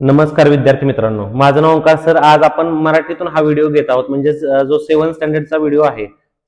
नमस्कार विद्यार्थी मित्रांनो, माझं नाव ओंकार सर. आज आपण मराठीतून हा व्हिडिओ घेत आहोत. म्हणजे जो 7th स्टँडर्डचा व्हिडिओ आहे,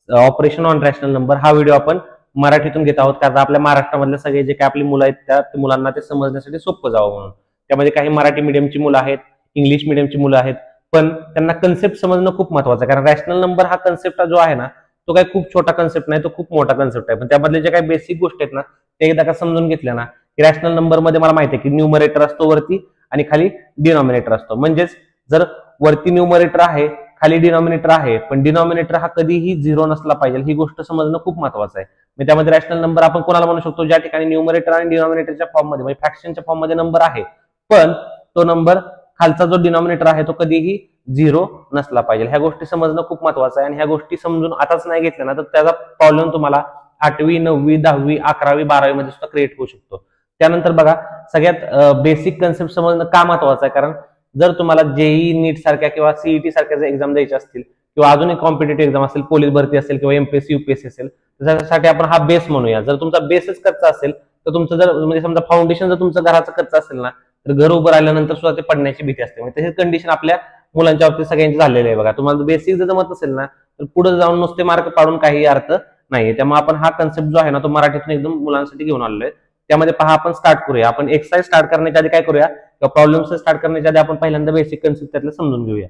ऑपरेशन ऑन रॅशनल नंबर, हा व्हिडिओ आपण मराठीतून घेत आहोत. कारण आपल्या महाराष्ट्रामधले सगळे जे काही आपली मुलं आहेत त्या मुलांना ते समजण्यासाठी सोपं जावं म्हणून. त्यामध्ये काही मराठी मीडियमची मुलं आहेत, इंग्लिश मीडियमची मुलं आहेत, पण त्यांना कन्सेप्ट समजणं खूप महत्वाचं आहे. कारण रॅशनल नंबर हा कन्सेप्ट जो आहे ना, तो काही खूप छोटा कन्सेप्ट नाही, तो खूप मोठा कन्सेप्ट आहे. पण त्यामधले जे काही बेसिक गोष्टी आहेत ना, ते एकदा का समजून घेतल्या ना, की रॅशनल नंबर मध्ये मला माहिती आहे की न्यूमरेटर असतो वरती आणि खाली डिनॉमिनेटर असतो. म्हणजेच जर वरती न्यूमरेटर आहे, खाली डिनॉमिनेटर आहे, पण डिनॉमिनेटर हा कधीही झिरो नसला पाहिजे, ही गोष्ट समजणं खूप महत्वाचं आहे. म्हणजे त्यामध्ये रॅशनल नंबर आपण कोणाला म्हणू शकतो, ज्या ठिकाणी न्यूमरेटर आणि डिनॉमिनेटरच्या फॉर्म मध्ये म्हणजे फ्रॅक्शनच्या फॉर्म मध्ये नंबर आहे, पण तो नंबर खालचा जो डिनॉमिनेटर आहे तो कधीही झिरो नसला पाहिजे. ह्या गोष्टी समजणं खूप महत्वाचं आहे. आणि ह्या गोष्टी समजून आताच नाही घेतल्या ना, तर त्याचा प्रॉब्लेम तुम्हाला 8वी 9वी 10वी 11वी 12वी मध्ये सुद्धा क्रिएट होऊ शकतो. त्यानंतर बघा, सगळ्यात बेसिक कन्सेप्ट समजणं का महत्वाचं आहे, कारण जर तुम्हाला जेई नीट सारख्या किंवा सीईटी सारख्या एक्झाम द्यायच्या असतील किंवा अजून एक कॉम्पिटेटिव्ह एक्झाम असेल, पोलीस भरती असेल किंवा एमपीएससी यूपीएससी असेल, त्यासाठी आपण हा बेस म्हणूया. जर तुमचा बेसच कच्चा असेल तर तुमचं जर म्हणजे समजा फाउंडेशन जर तुमचं घराचं कच्चं असेल ना, तर घर उभं राहिल्यानंतर सुद्धा ते पडण्याची भीती असते. म्हणजे तशीच कंडिशन आपल्या मुलांच्या बाबतीत सगळ्यांची झालेली आहे. बघा, तुम्हाला बेसिक जर जमत असेल ना, तर पुढे जाऊन नुसते मार्क पाडून काही अर्थ नाहीये. त्यामुळे आपण हा कन्सेप्ट जो आहे ना, तो मराठीतून एकदम मुलांसाठी घेऊन आलेलो आहे. त्यामध्ये पहा, आपण स्टार्ट करूया. आपण एक्सरसाइज स्टार्ट करण्याच्या आधी काय करूया, किंवा प्रॉब्लेम्स स्टार्ट करण्याच्या आधी आपण पहिल्यांदा बेसिक कन्सेप्ट त्यातले समजून घेऊया.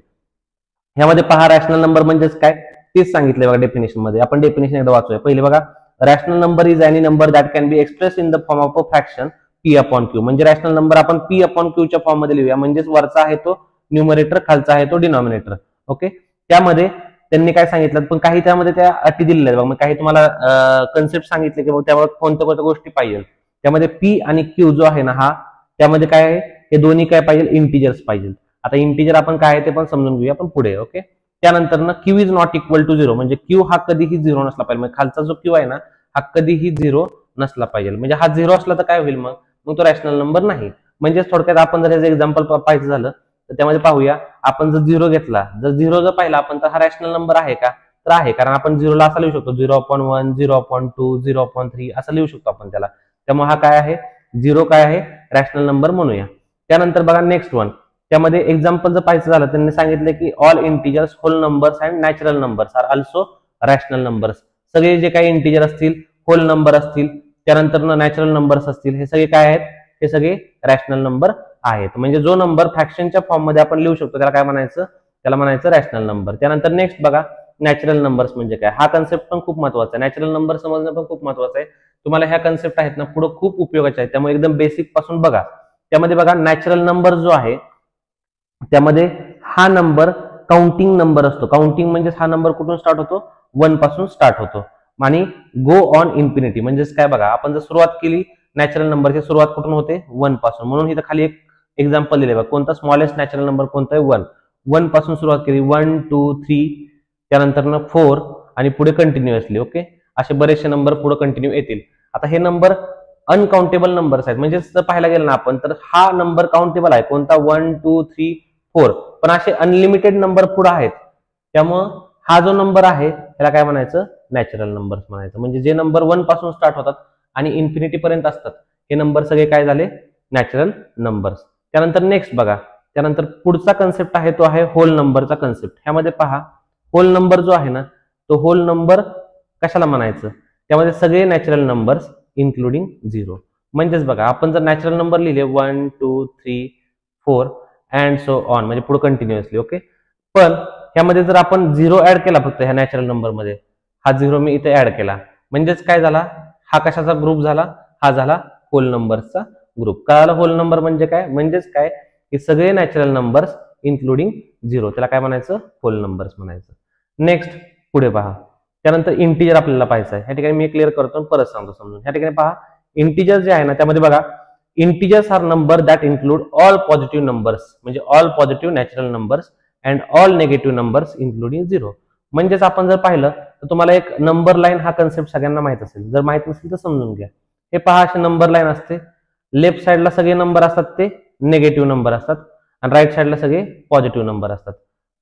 ह्यामध्ये पहा, रॅशनल नंबर म्हणजेच काय तेच सांगितलंय बघा डेफिनेशन मध्ये. आपण डेफिनेशन एकदा वाचूया. पहिले बघा, rational number is any number that can be express in the form of a fraction P upon Q. म्हणजे रॅशनल नंबर आपण पी अपॉन क्यू च्या फॉर्म मध्ये लिहूया. म्हणजेच वरचा आहे तो न्यूमरेटर, खालचा आहे तो डिनॉमिनेटर. ओके, त्यामध्ये त्यांनी काय सांगितलं, पण काही त्यामध्ये त्या अटी दिलेल्या आहेत. मग काही तुम्हाला कन्सेप्ट सांगितले की त्यावर कोणत्या कोणत्या गोष्टी पाहिजे. त्यामध्ये पी आणि क्यू जो आहे ना, हा त्यामध्ये काय आहे, हे दोन्ही काय पाहिजे, इंटिजर्स पाहिजे. आता इंटिजर आपण काय आहे ते पण समजून घेऊया आपण पुढे. ओके, त्यानंतर ना Q is not equal to zero. म्हणजे क्यू हा कधीही झिरो नसला पाहिजे. म्हणजे खालचा जो क्यू आहे ना, हा कधीही झिरो नसला पाहिजे. म्हणजे हा झिरो असला तर काय होईल, मग तो रॅशनल नंबर नाही. म्हणजे थोडक्यात आपण जर याचं एक्झाम्पल पाहायचं झालं तर त्यामध्ये पाहूया. आपण जर झिरो घेतला, जर झिरो जर पाहिला आपण, तर हा रॅशनल नंबर आहे का, तर आहे. कारण आपण झिरोला असा लिहू शकतो 0.1 0.2 0.3 असं लिहू शकतो आपण त्याला. त्यामुळे हा काय आहे, झिरो काय आहे, रॅशनल नंबर म्हणूया. त्यानंतर बघा नेक्स्ट वन, त्यामध्ये एक्झाम्पल जर पाहायचं झालं, त्यांनी सांगितले की all integers, whole numbers and natural numbers are also rational numbers. सगळे जे काही इंटिजर असतील, होल नंबर असतील, त्यानंतर नॅचरल नंबर्स असतील, हे सगळे काय आहेत, हे सगळे रॅशनल नंबर आहेत. म्हणजे जो नंबर फ्रॅक्शनच्या फॉर्म मध्ये आपण लिहू शकतो त्याला काय म्हणायचं, त्याला म्हणायचं रॅशनल नंबर. त्यानंतर नेक्स्ट बघा, नॅचरल नंबर्स म्हणजे काय. हा कन्सेप्ट पण खूप महत्वाचा आहे. नॅचरल नंबर समजणं पण खूप महत्वाचं आहे. तुम्हाला ह्या कन्सेप्ट आहेत ना, पुढे खूप उपयोगाचे आहेत. त्यामुळे एकदम बेसिक पासून बघा. त्यामध्ये बघा, नॅचरल नंबर जो आहे त्यामध्ये हा नंबर काउंटिंग नंबर असतो. काउंटिंग म्हणजे हा नंबर कुठून स्टार्ट होतो, 1 पासून स्टार्ट होतो आणि गो ऑन इन्फिनिटी. म्हणजेच काय बघा, आपण जर सुरुवात केली नॅचरल नंबरची, सुरुवात कुठून होते, 1 पासून. म्हणून इथं खाली एक एक्झाम्पल दिले बघा, कोणता स्मॉलेस्ट नॅचरल नंबर कोणता आहे, 1. 1 पासून सुरुवात केली, 1 2 3, त्यानंतर 4 आणि पुढे कंटिन्युअसली. ओके, असे बरेचसे नंबर पुढे कंटिन्यू येतील. आता हे नंबर अनकाउंटेबल नंबर्स आहेत. म्हणजे जर पाहायला गेलं ना आपण, तर हा नंबर काउंटेबल आहे कोणता, 1 2 3 4. पण असे अनलिमिटेड नंबर पुढे आहेत. त्यामुळं हा जो नंबर आहे त्याला काय म्हणायचं, नॅचरल नंबर्स म्हणायचं. म्हणजे जे नंबर 1 पासून स्टार्ट होतात आणि इन्फिनिटी पर्यंत असतात, हे नंबर सगळे काय झाले, नॅचरल नंबर्स. त्यानंतर नेक्स्ट बघा, त्यानंतर पुढचा कन्सेप्ट आहे तो आहे होल नंबरचा कन्सेप्ट. ह्यामध्ये पहा, होल नंबर जो आहे ना, तो होल नंबर कशाला म्हणायचं, त्यामध्ये सगळे नॅचरल नंबर्स इन्क्लुडिंग झिरो. म्हणजेच बघा, आपण जर नॅचरल नंबर लिहिले 1 2 3 4 अँड सो ऑन, म्हणजे पुढे कंटिन्युअसली. ओके, पण ह्यामध्ये जर आपण झिरो ऍड केला फक्त ह्या नॅचरल नंबर मध्ये, हा झिरो मी इथे ऍड केला, म्हणजेच काय झाला, हा कशाचा ग्रुप झाला, हा झाला होल नंबर्सचा ग्रुप. कळालं होल नंबर म्हणजे काय, म्हणजेच काय की सगळे नॅचरल नंबर्स इन्क्लुडिंग झिरो, त्याला काय म्हणायचं, होल नंबर्स म्हणायचं. नेक्स्ट पुढे पहा, त्यानंतर इंटिजर आपल्याला पाहायचं आहे. ह्या ठिकाणी मी क्लिअर करतो परत सांगतो समजून. ह्या ठिकाणी पहा, इंटिजर जे आहे ना, त्यामध्ये बघा, integers are number that include all positive numbers, म्हणजे all positive natural numbers and all negative numbers including zero. म्हणजेच आपण जर पाहिलं तर तुम्हाला एक नंबर लाईन हा कन्सेप्ट सगळ्यांना माहित असेल. जर माहित नसेल तर समजून घ्या. हे पहा, असे नंबर लाईन असते. लेफ्ट साईडला सगळे नंबर असतात ते निगेटिव्ह नंबर असतात आणि राईट साईडला सगळे पॉझिटिव्ह नंबर असतात.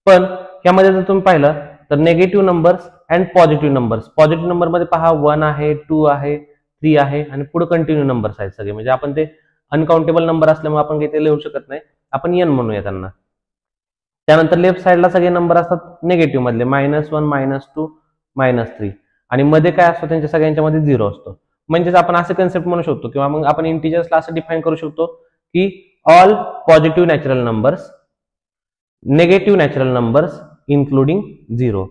पण ह्यामध्ये जर तुम्ही पाहिलं तर negative numbers and positive numbers, positive number मध्ये पहा 1 आहे, 2 आहे, 3 आहे आणि पुढे कंटिन्यू नंबर्स आहेत सगळे. म्हणजे आपण ते अनकाउंटेबल नंबर असल्यामुळे आपण इथे लिहू शकत नाही. आपण n म्हणूया त्यांना. त्यानंतर लेफ्ट साईडला सगळे नंबर असतात निगेटिव्ह मधले, -1 -2 -3 आणि मध्ये काय असतो त्यांच्या सगळ्यांच्या मध्ये 0 असतो. म्हणजेच आपण असे कन्सेप्ट म्हणू शकतो किंवा मग आपण इंटिजर्सला असं डिफाइन करू शकतो की all positive natural numbers, negative natural numbers including 0.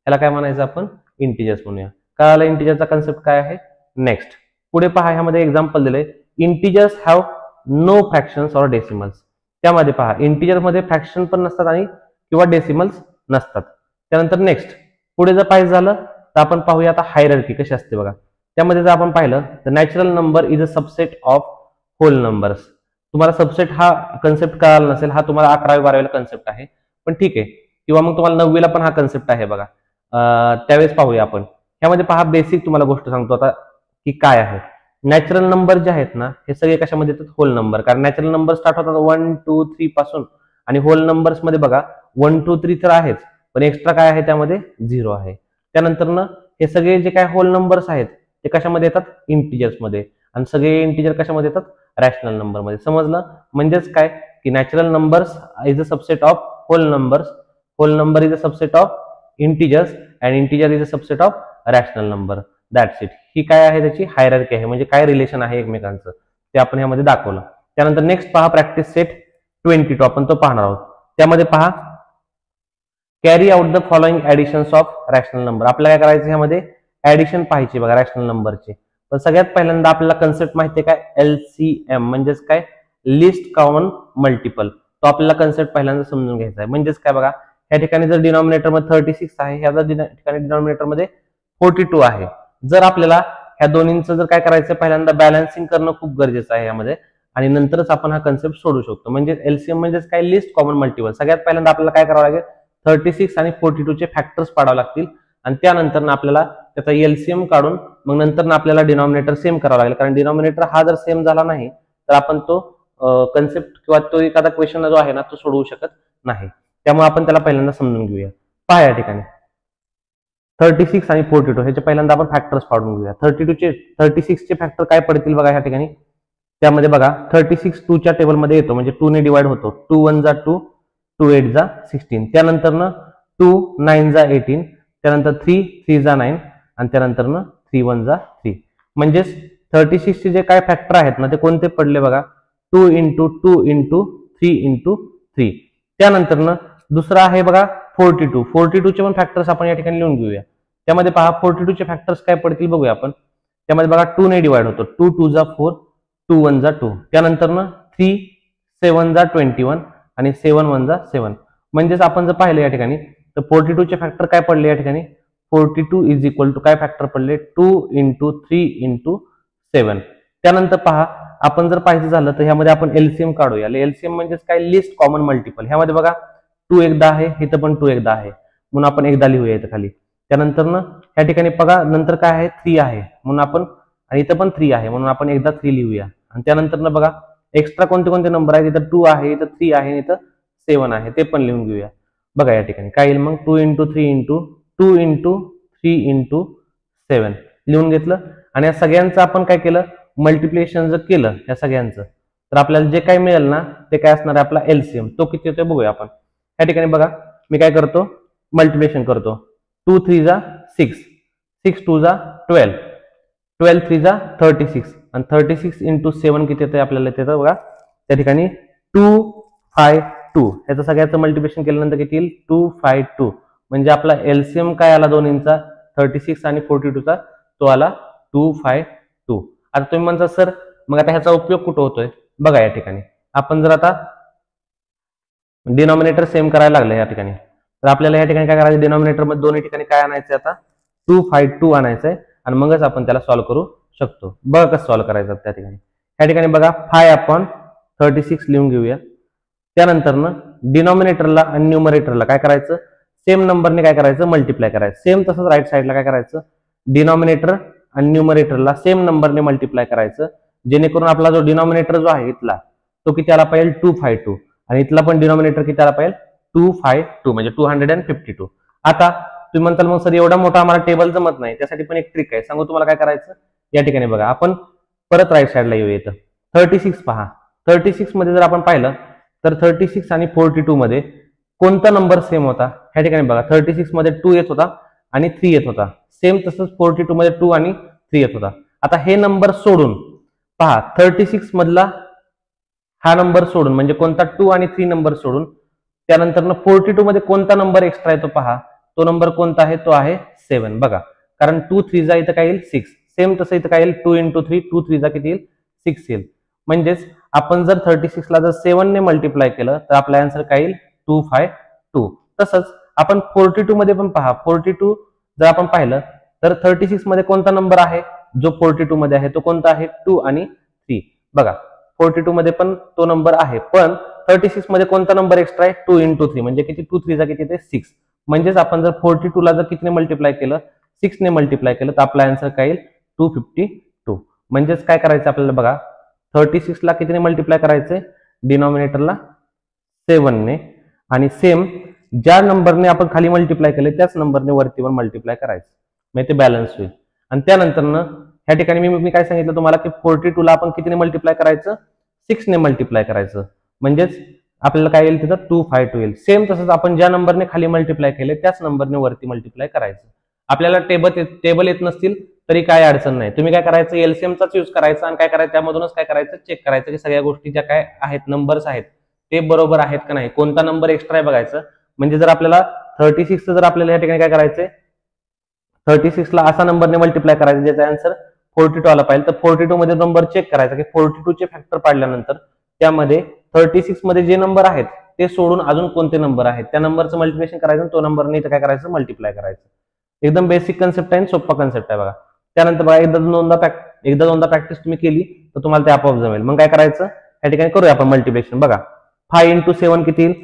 याला काय म्हणायचं आपण इंटिजर्स म्हणूया. कळालं इंटिजरचा कन्सेप्ट काय आहे. नेक्स्ट पुढे पहा, ह्यामध्ये एक्झाम्पल दिले, integers have no fractions or decimals. त्यामध्ये पहा इंटिजर मध्ये फ्रॅक्शन पण नसतात आणि किंवा डेसिमल्स नसतात. त्यानंतर नेक्स्ट पुढे जर पाहिजे झालं तर आपण पाहूया आता हायरार्की कशी असते बघा. त्यामध्ये जर आपण पाहिलं तर natural number is a subset of whole numbers. तुम्हाला सबसेट हा कन्सेप्ट कळाला नसेल, हा तुम्हाला 11वी-12वीला कन्सेप्ट आहे, पण ठीक आहे, किंवा मग तुम्हाला 9वीला पण हा कन्सेप्ट आहे बघा. त्यावेळेस पाहूया आपण. ह्यामध्ये पहा बेसिक तुम्हाला गोष्ट सांगतो आता की काय आहे. नॅचरल नंबर जे आहेत ना हे सगळे कशामध्ये येतात, होल नंबर. कारण नॅचरल नंबर स्टार्ट होतात 1 2 3 पासून आणि होल नंबर्स मध्ये बघा 1 2 3 तर आहेच, पण एक्स्ट्रा काय आहे त्यामध्ये 0 आहे. त्यानंतर ना हे सगळे जे काय होल नंबर्स आहेत ते कशामध्ये येतात, इंटिजर्स मध्ये, आणि सगळे इंटिजर कशामध्ये येतात, रॅशनल नंबर मध्ये. समजलं. म्हणजेच काय की natural numbers is a subset of whole numbers, whole number is a subset of integers and integer is a subset of rational number. That's it. ही काय आहे त्याची हायरार्की आहे, म्हणजे काय रिलेशन आहे एकमेकांचं ते आपण यामध्ये दाखवलं. त्यानंतर नेक्स्ट पहा प्रॅक्टिस सेट 22 आपण तो पाहणार आहोत. त्यामध्ये पहा carry out the following additions of rational number. आपल्याला काय करायचं ह्यामध्ये ऍडिशन पाहायची बघा रॅशनल नंबरची. पण सगळ्यात पहिल्यांदा आपल्याला कन्सेप्ट माहिती आहे काय, LCM म्हणजेच काय, लिस्ट कॉमन मल्टिपल. तो आपल्याला कन्सेप्ट पहिल्यांदा समजून घ्यायचा आहे. म्हणजेच काय बघा, या ठिकाणी जर डिनॉमिनेटर मध्ये 36 आहे, ह्या ठिकाणी डिनॉमिनेटर मध्ये 42 आहे. जर आपल्याला ह्या दोन्हींचं जर काय करायचं पहिल्यांदा बॅलन्सिंग करणं खूप गरजेचं आहे यामध्ये, आणि नंतरच आपण हा कन्सेप्ट सोडू शकतो. म्हणजे LCM म्हणजेच काय, लिस्ट कॉमन मल्टिपल. सगळ्यात पहिल्यांदा आपल्याला काय करावं लागेल, 36 आणि 42 चे फॅक्टर्स पाडावे लागतील आणि त्यानंतर आपल्याला त्याचा LCM काढून मग नंतर आपल्याला डिनॉमिनेटर सेम करावा लागेल. कारण डिनॉमिनेटर हा जर सेम झाला नाही तर आपण तो कन्सेप्ट किंवा तो एखादा क्वेश्चन जो आहे ना तो सोडवू शकत नाही. त्यामुळे आपण त्याला पहिल्यांदा समजून घेऊया. पहा या ठिकाणी 36 आणि 42 ह्याचे पहिल्यांदा आपण फॅक्टर्स पाडून घेऊया. 36 चे फॅक्टर काय पडतील बघा ह्या ठिकाणी. त्यामध्ये बघा 36 2 च्या टेबलमध्ये येतो, म्हणजे 2 ने डिवाइड होतो. 2 1 जा 2, 2 8 जा 16. त्यानंतर 2 9 जा 18, त्यानंतर 3 3 जा 9 आणि त्यानंतर 3 1 जा 3. म्हणजेच 36 चे जे काय फॅक्टर आहेत ना ते कोणते पडले बघा, 2 × 2 × 3 × 3. त्यानंतर दुसरा आहे बघा 42. 42 चे पण फॅक्टर्स आपण या ठिकाणी लिहून घेऊया. त्यामध्ये पहा 42 चे फॅक्टर्स काय पडतील बघूया आपण. त्यामध्ये बघा 2 ने डिवाइड होतो. 2 2 जा 4, 2 1 जा 2. त्यानंतर 3 7 जा 21 आणि 7 1 जा 7. म्हणजेच आपण जर पाहिलं या ठिकाणी तर 42 चे फॅक्टर काय पडले या ठिकाणी, 42 इज इक्वल टू काय फॅक्टर पडले, 2 × 3 × 7. त्यानंतर पहा आपण जर पाहायचं झालं तर ह्यामध्ये आपण LCM काढूया. LCM म्हणजेच काय, लिस्ट कॉमन मल्टिपल. ह्यामध्ये बघा 2 एकदा आहे, इथं पण 2 एकदा आहे म्हणून आपण एकदा लिहूया इथं खाली. त्यानंतर ह्या ठिकाणी बघा नंतर काय आहे, 3 आहे म्हणून आपण, आणि इथं पण 3 आहे म्हणून आपण एकदा 3 लिहूया. आणि त्यानंतर बघा एक्स्ट्रा कोणते कोणते नंबर आहेत, इथं 2 आहे, इथं 3 आहे, इथं 7 आहे, ते पण लिहून घेऊया. बघा या ठिकाणी काय येईल मग, 2 × 3 × 2 × 3 × 7 लिहून घेतलं. आणि या सगळ्यांचं आपण काय केलं, मल्टिप्लिकेशन जर केलं या सगळ्यांचं तर आपल्याला जे काय मिळेल ना ते काय असणार आहे आपला LCM. तो किती येतोय बघूया आपण. या ठिकाणी बघा मी काय करतो, मल्टिप्लिकेशन करतो. 2 3 जा 6, 6 2 जा 12, 12 3 जा 36 आणि 36 × 7 किती येतंय आपल्याला येतं बघा. त्या ठिकाणी 252. याचं सगळ्याचं मल्टिप्लिकेशन केल्यानंतर किती येईल, 252. म्हणजे आपला LCM काय आला दोन्हींचा, 36 आणि 42 चा, तो आला 252. आता तुम्ही म्हणता सर मग आता ह्याचा उपयोग कुठं होतोय बघा. या ठिकाणी आपण जर आता डिनॉमिनेटर सेम करायला लागले या ठिकाणी तर आपल्याला या ठिकाणी काय करायचं, डिनॉमिनेटर मध्ये दोन्ही ठिकाणी काय आणायचं, आता 252 आणायचंय आणि मगच आपण त्याला सॉल्व्ह करू शकतो. बघा कसं सॉल्व्ह करायचं त्या ठिकाणी. या ठिकाणी बघा 5/36 लिहून घेऊया. त्यानंतर डिनॉमिनेटरला आणि न्यूमरेटरला काय करायचं, सेम नंबरने काय करायचं, मल्टिप्लाय करायचं. सेम तसंच राईट साईडला काय करायचं, डिनॉमिनेटर आणि न्यूमरेटरला सेम नंबरने मल्टिप्लाय करायचं, जेणेकरून आपला जो डिनॉमिनेटर जो आहे इथला तो किती आला पाहिजे, 252, आणि इथला पण डिनॉमिनेटर किती आला पाहिजे, 252 म्हणजे 252. आता तुम्ही म्हणताल मग सर एवढा मोठा आम्हाला टेबल जमत नाही, त्यासाठी पण एक ट्रिक आहे, सांगू तुम्हाला काय करायचं. या ठिकाणी बघा आपण परत राईट साईडला येऊया. इथं 36 पहा. 36 मध्ये जर आपण पाहिलं तर 36 आणि 42 मध्ये कोणता नंबर सेम होता? ह्या ठिकाणी बघा 36 मध्ये 2 येत होता आणि 3 येत होता. सेम तसंच 42 मध्ये 2 आणि 3 येत होता. आता हे नंबर सोडून पहा 36 मधला हा नंबर सोडून म्हणजे कोणता 2 आणि 3 नंबर सोडून त्यानंतर 42 मध्ये कोणता नंबर एक्स्ट्रा येतो पहा, तो नंबर कोणता आहे? तो आहे 7. बघा कारण 2 3 जा इथं काय येईल 6. सेम तसं इथं काय येईल 2 × 3 2 3 जा किती येईल 6 येईल. म्हणजेच आपण जर 36 ला जर 7 ने मल्टिप्लाय केलं तर आपला आन्सर काय येईल 252. तसंच आपण 42 मध्ये पण पहा 42 जर आपण पाहिलं तर 36 मध्ये कोणता नंबर आहे जो 42 मध्ये आहे तो कोणता आहे 2 आणि 3. बघा 42 मध्ये पण तो नंबर आहे पण 36 मध्ये कोणता नंबर एक्स्ट्रा आहे 2 × 3 म्हणजे किती 2 3 जा किती ते 6. म्हणजेच आपण जर 42 ला जर कितीने मल्टिप्लाय केलं 6 ने मल्टिप्लाय केलं तर आपला आन्सर काय येईल 252. म्हणजेच काय करायचं आपल्याला बघा 36 ला कितीने मल्टिप्लाय करायचे डिनॉमिनेटरला 7 ने आणि सेम ज्या नंबरने आपण खाली मल्टिप्लाय केले त्याच नंबरने वरती पण मल्टिप्लाय करायचं म्हणजे ते बॅलन्स होईल. आणि त्यानंतर ह्या ठिकाणी मी काय सांगितलं तुम्हाला की 42 ला आपण कितीने मल्टिप्लाय करायचं 6 ने मल्टिप्लाय करायचं म्हणजेच आपल्याला काय येईल तिथं 252 येईल. सेम तसंच आपण ज्या नंबरने खाली मल्टिप्लाय केले त्याच नंबरने वरती मल्टिप्लाय करायचं. आपल्याला टेबल येत नसतील तरी काय अडचण नाही, तुम्ही काय करायचं एलसीएमचाच यूज करायचा आणि काय करायचं त्यामधूनच काय करायचं चेक करायचं की सगळ्या गोष्टी ज्या काय आहेत नंबर्स आहेत ते बरोबर आहेत का नाही, कोणता नंबर एक्स्ट्रा आहे बघायचं. म्हणजे जर आपल्याला 36 जर आपल्याला या ठिकाणी काय करायचंय 36 ला असा नंबरने मल्टिप्लाय करायचं ज्याचा आन्सर 42 आला पाहिजे तर 42 मध्ये नंबर चेक करायचा की 42 चे फॅक्टर पाडल्यानंतर त्यामध्ये 36 मध्ये जे नंबर आहेत ते सोडून अजून कोणते नंबर आहेत त्या नंबरचं मल्टिप्लिकेशन करायचं तो नंबरने इथं काय करायचं मल्टिप्लाय करायचं. एकदम बेसिक कन्सेप्ट आहे सोपा कन्सेप्ट आहे बघा. त्यानंतर बघा एकदा दोनदा प्रॅक्टिस तुम्ही केली तर तुम्हाला ते आपोआप जमेल. मग काय करायचं या ठिकाणी करूया आपण मल्टिप्लिकेशन. बघा 5 × 7 किती येईल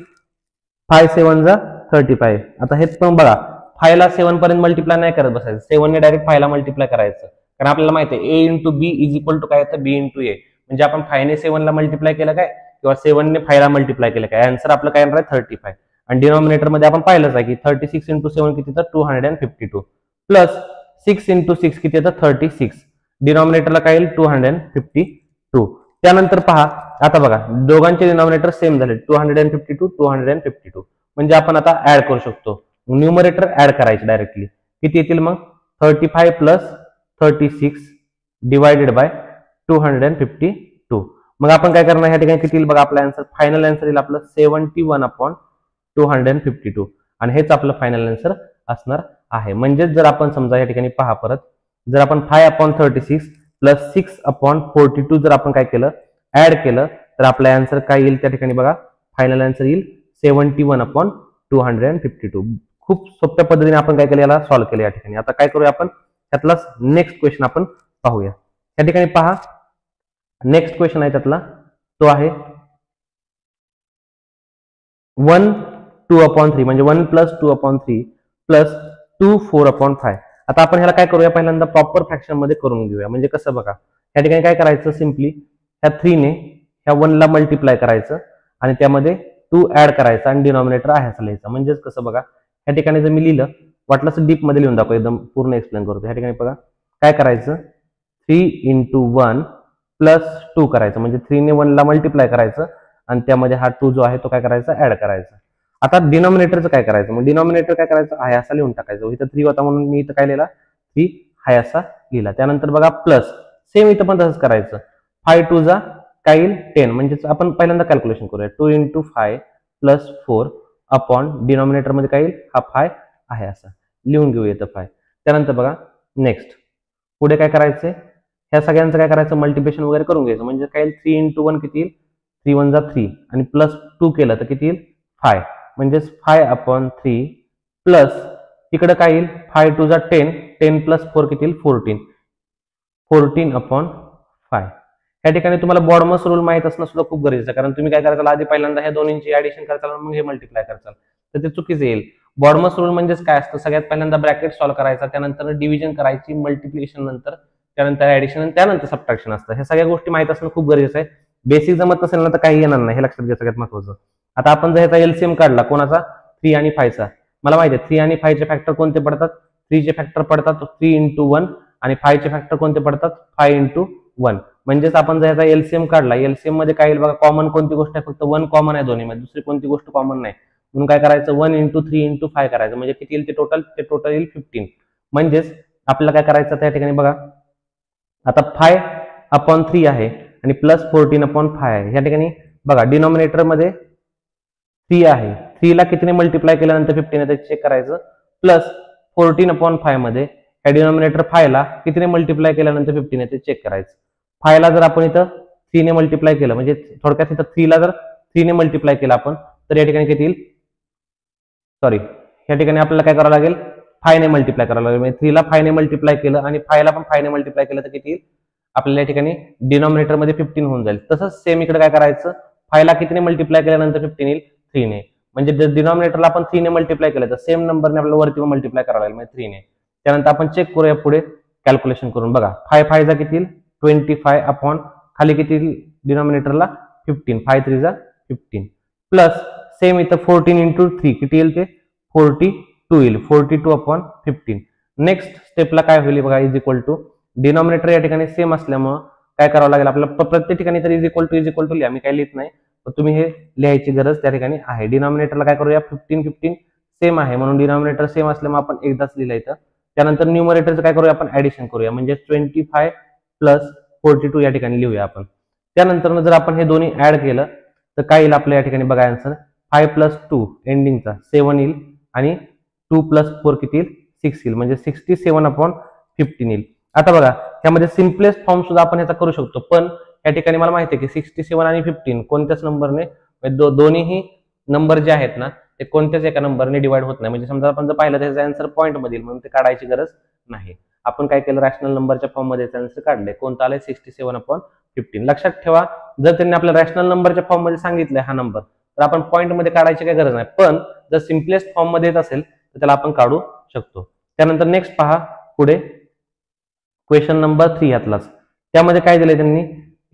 5 7 जा 35. आता हे पण बघा 5 ला 7 पर्यंत मल्टिप्लाय नाही करत बसायचं 7 ने डायरेक्ट 5 ला मल्टिप्लाय करायचं कारण आपल्याला माहिती आहे a × b is equal to काय येतं b × a. म्हणजे आपण 5 ने 7 ला मल्टिप्लाय केलं काय किंवा 7 ने 5 ला मल्टिप्लाय केलं काय आन्सर आपलं काय येणार आहे 35. आणि डिनॉमिनेटर मध्ये आपण पाहिलंच आहे की 36 × 7 किती तर 252 प्लस 6 × 6 किती येतं 36. डिनॉमिनेटरला काय येईल 252. त्यानंतर पहा आता बघा दोघांचे डिनॉमिनेटर सेम झाले 252 म्हणजे आपण आता ऍड करू शकतो. न्यूमरेटर ऍड करायचे डायरेक्टली किती येतील मग 35 प्लस 36 डिवायडेड बाय 252. मग आपण काय करणार ह्या ठिकाणी किती येईल बघा आपला आन्सर फायनल आन्सर येईल आपलं 71/252 आणि हेच आपलं फायनल आन्सर असणार आहे. म्हणजेच जर आपण समजा या ठिकाणी पहा परत जर आपण 5/36 प्लस 6/42 जर आपण काय केलं ऍड केलं तर आपला आन्सर काय येईल त्या ठिकाणी बघा फायनल आन्सर येईल 71/252. खूप सोप्या पद्धतीने आपण काय केलं याला सॉल्व्ह केलं या ठिकाणी. आता काय करूया आपण त्यातला नेक्स्ट क्वेश्चन आपण पाहूया. या ठिकाणी पहा नेक्स्ट क्वेश्चन आहे त्यातला तो आहे 1 2/3 म्हणजे 1 + 2/3 प्लस 2 4/5. आता आपण ह्याला काय करूया पहिल्यांदा प्रॉपर फ्रॅक्शन मध्ये करून घेऊया. म्हणजे कसं बघा या ठिकाणी काय करायचं सिम्पली ह्या 3 ने ह्या 1 ला मल्टिप्लाय करायचं आणि त्यामध्ये 2 ऍड करायचा आणि डिनॉमिनेटर आहे असं लिहायचं. म्हणजेच कसं बघा या ठिकाणी जर मी लिहिलं वाटलं डीप मध्ये लिहून दाखव एकदम पूर्ण एक्सप्लेन करतो. ह्या ठिकाणी बघा काय करायचं 3 × 1 प्लस 2 करायचं म्हणजे 3 ने 1 ला मल्टिप्लाय करायचं आणि त्यामध्ये हा 2 जो आहे तो काय करायचा ऍड करायचा. आता डिनॉमिनेटरचं काय करायचं मग डिनॉमिनेटर काय करायचं आहे असा लिहून टाकायचं. इथं 3 होता म्हणून मी इथं काय लिहिला 3 आहे असा लिहिला. त्यानंतर बघा प्लस सेम इथं पण तसंच करायचं 5 2 जा काय येईल 10 म्हणजे आपण पहिल्यांदा कॅल्क्युलेशन करूया 2 × 5 प्लस 4 अपॉन डिनॉमिनेटर मध्ये काय येईल हा 5 आहे असा लिहून घेऊ येतं 5. त्यानंतर बघा नेक्स्ट पुढे काय करायचंय ह्या सगळ्यांचं काय करायचं मल्टिप्लिकेशन वगैरे करून घ्यायचं. म्हणजे काय 3 × 1 किती येईल 3 1 जा 3 आणि प्लस 2 केलं तर किती येईल 5 म्हणजेच 5/3 प्लस इकडे काय येईल 5 2 जा 10 10 प्लस 4 किती येईल 14/5. या ठिकाणी तुम्हाला बॉडमस रूल माहित असणं सुद्धा खूप गरजेचं आहे कारण तुम्ही काय कराल आधी पहिल्यांदा ह्या दोन्हींची ऍडिशन करताल मग हे मल्टिप्लाय करताल तर ते चुकीचं येईल. बॉडमस रूल म्हणजेच काय असतं सगळ्यात पहिल्यांदा ब्रॅकेट सॉल्व्ह करायचा त्यानंतर डिव्हिजन करायची मल्टिप्लिकेशन नंतर त्यानंतर ऍडिशन आणि त्यानंतर सबट्रॅक्शन असतं. ह्या सगळ्या गोष्टी माहित असणं खूप गरजेचं आहे. बेसिक जमत नसेल ना तर काही येणार नाही हे लक्षात घ्या सगळ्यात महत्वाचं. आता आपण जर ह्याचा एलसीएम काढला कोणाचा 3 आणि 5 चा मला माहिती आहे 3 आणि 5 चे फॅक्टर कोणते पडतात 3 चे फॅक्टर पडतात 3 × 1 आणि 5 चे फॅक्टर कोणते पडतात 5 × 1 म्हणजेच आपण जर याचा एलसीएम काढला, एलसीएम मध्ये काय येईल बघा, कॉमन कोणती गोष्ट आहे, फक्त 1 कॉमन आहे दोन्हीमध्ये, दुसरी कोणती गोष्ट कॉमन नाही, म्हणून काय करायचं 1 × 3 × 5 करायचं, म्हणजे किती येईल ते टोटल येईल 15. म्हणजेच आपल्याला काय करायचं त्या ठिकाणी बघा, आता 5/3 आहे आणि प्लस 14/5 आहे. या ठिकाणी बघा डिनॉमिनेटर मध्ये 3 आहे, 3 ला कितीने मल्टिप्लाय केल्यानंतर 15 येते चेक करायचं, प्लस 14/5 मध्ये या डिनॉमिनेटर 5 ला कितीने मल्टिप्लाय केल्यानंतर 15 येते चेक करायचं. 5 ला जर आपण इथं 3 ने मल्टिप्लाय केलं, म्हणजे थोडक्यात इथं 3 ला जर 3 ने मल्टिप्लाय केलं आपण, तर या ठिकाणी किती येईल, सॉरी या ठिकाणी आपल्याला काय करावं लागेल, 5 ने मल्टिप्लाय करावं लागेल. म्हणजे 3 ला 5 ने मल्टिप्लाय केलं आणि 5 ला पण 5 ने मल्टिप्लाय केलं तर किती येईल आपल्याला या ठिकाणी डिनॉमिनेटर मध्ये 15 होऊन जाईल. तसंच सेम इकडे काय करायचं, 5 ला कितीने मल्टिप्लाय केल्यानंतर 15 येईल 3 ने, म्हणजे डिनॉमिनेटरला आपण 3 ने मल्टिप्लाय केलं तर सेम नंबरने आपल्याला वरती मल्टिप्लाय करावं लागेल, म्हणजे 3 ने. त्यानंतर आपण चेक करूया पुढे कॅल्क्युलेशन करून, बघा 5 चा किती येईल 25 खाली किती येईल डिनॉमिनेटरला 15, 5 3 जा 15, प्लस सेम इथं 14 × 3 किती येईल ते 42 येईल, 42/15. नेक्स्ट स्टेपला काय होईल बघा, इज इक्वल टू डिनॉमिनेटर या ठिकाणी सेम असल्यामुळे काय करावं लागेल आपल्याला, प्रत्येक ठिकाणी तर इज इक्वल टू लिहा, मी काही लिहित नाही, तर तुम्ही हे लिहायची गरज त्या ठिकाणी आहे. डिनॉमिनेटरला काय करूया 15 सेम आहे, म्हणून डिनॉमिनेटर सेम असल्यामुळे आपण एकदाच लिहिलं इथं. त्यानंतर न्यूमरेटरचं काय करूया आपण ऍडिशन करूया, म्हणजे 25 + 42 या ठिकाणी लिहूया आपण. त्यानंतर जर आपण हे दोन्ही ऍड केलं तर काय येईल आपल्या या ठिकाणी बघा आन्सर, 5 + 2 एंडिंगचा 7 येईल आणि 2 + 4 किती येईल 6 येईल, म्हणजे 67/15 येईल. आता बघा यामध्ये सिम्पलेस्ट फॉर्म सुद्धा आपण ह्याचा करू शकतो, पण या ठिकाणी मला माहिती आहे की 67 आणि 15 कोणत्याच नंबरने दोन्हीही नंबर जे आहेत ना ते कोणत्याच एका नंबरने डिवाइड होत नाही. म्हणजे समजा आपण जर पाहिलं त्याचा आन्सर पॉईंट मध्ये म्हणून ते काढायची गरज नाही. आपण काय केलं रॅशनल नंबरच्या फॉर्म मध्ये आन्सर काढले, कोणता आलाय 67/15. लक्षात ठेवा जर त्यांनी आपल्या रॅशनल नंबरच्या फॉर्म मध्ये सांगितलंय हा नंबर तर आपण पॉईंट मध्ये काढायची काही गरज नाही, पण जर सिम्पलेस्ट फॉर्म मध्ये येत असेल तर त्याला आपण काढू शकतो. त्यानंतर नेक्स्ट पहा पुढे क्वेश्चन नंबर 3 यातलाच, त्यामध्ये काय दिलंय त्यांनी